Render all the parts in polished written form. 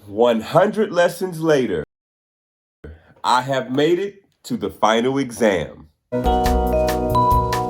100 lessons later, I have made it to the final exam.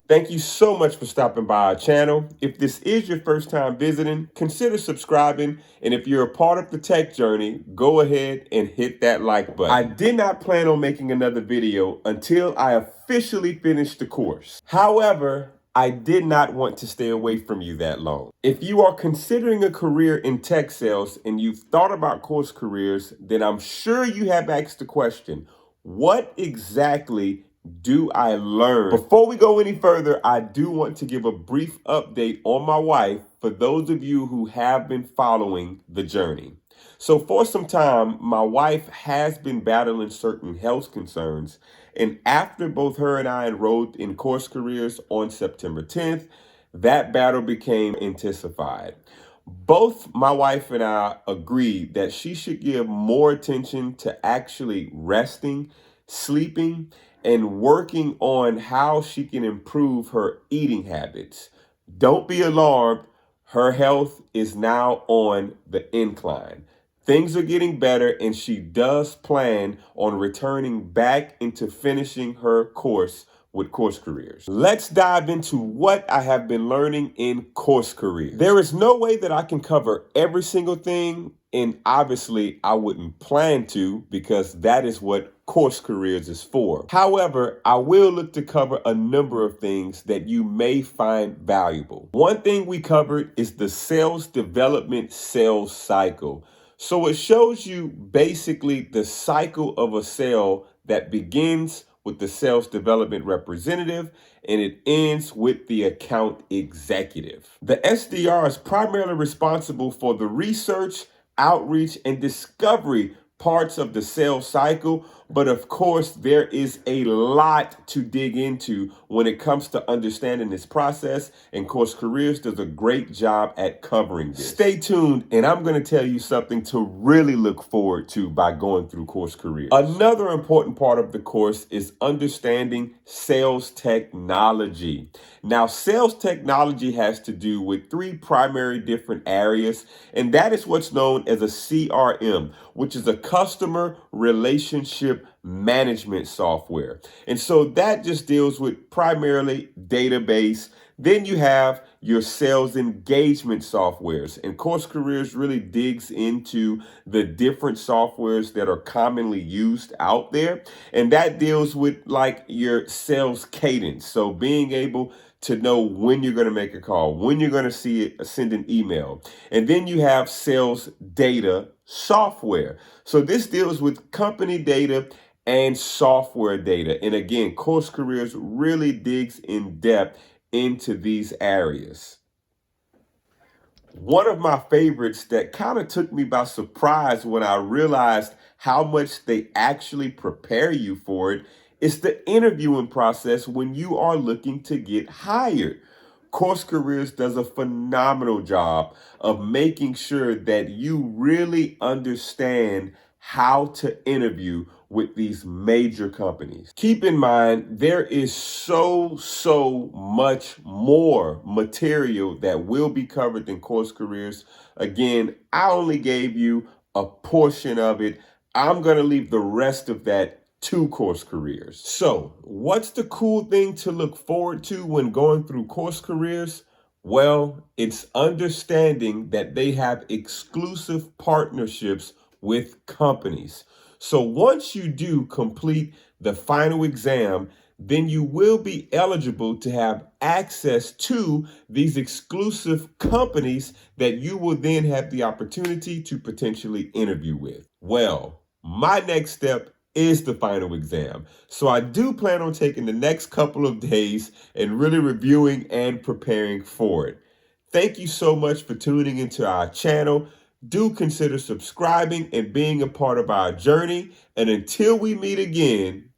Thank you so much for stopping by our channel. If this is your first time visiting, consider subscribing. And if you're a part of the tech journey, go ahead and hit that like button. I did not plan on making another video until I officially finished the course. However, I did not want to stay away from you that long. If you are considering a career in tech sales and you've thought about course careers, then I'm sure you have asked the question, what exactly do I learn? Before we go any further, I do want to give a brief update on my wife for those of you who have been following the journey. So for some time, my wife has been battling certain health concerns, and after both her and I enrolled in course careers on September 10th, that battle became intensified. Both my wife and I agreed that she should give more attention to actually resting, sleeping, and working on how she can improve her eating habits. Don't be alarmed. Her health is now on the incline. Things are getting better, and she does plan on returning back into finishing her course with course careers. Let's dive into what I have been learning in course careers. There is no way that I can cover every single thing, and obviously I wouldn't plan to because that is what course careers is for. However, I will look to cover a number of things that you may find valuable. One thing we covered is the sales development sales cycle. So it shows you basically the cycle of a sale that begins with the sales development representative and it ends with the account executive. The SDR is primarily responsible for the research, outreach, and discovery parts of the sales cycle, but of course there is a lot to dig into when it comes to understanding this process, and Course Careers does a great job at covering this. Stay tuned, and I'm going to tell you something to really look forward to by going through Course Careers. Another important part of the course is understanding sales technology. Now, sales technology has to do with three primary different areas, and that is what's known as a CRM, which is a customer relationship management software. And so that just deals with primarily database. Then you have your sales engagement softwares, and Course Careers really digs into the different softwares that are commonly used out there. And that deals with like your sales cadence. So being able to know when you're going to make a call, when you're going to send an email. And then you have sales data software. So this deals with company data and software data. And again, Course Careers really digs in depth into these areas. One of my favorites that kind of took me by surprise when I realized how much they actually prepare you for it is the interviewing process when you are looking to get hired. Course Careers does a phenomenal job of making sure that you really understand how to interview with these major companies. Keep in mind, there is so much more material that will be covered in Course Careers. Again, I only gave you a portion of it. I'm going to leave the rest of that to Course Careers. So, what's the cool thing to look forward to when going through Course Careers? Well, it's understanding that they have exclusive partnerships with companies. So once you do complete the final exam, then you will be eligible to have access to these exclusive companies that you will then have the opportunity to potentially interview with. Well, my next step is the final exam. So I do plan on taking the next couple of days and really reviewing and preparing for it. Thank you so much for tuning into our channel. Do consider subscribing and being a part of our journey. And until we meet again,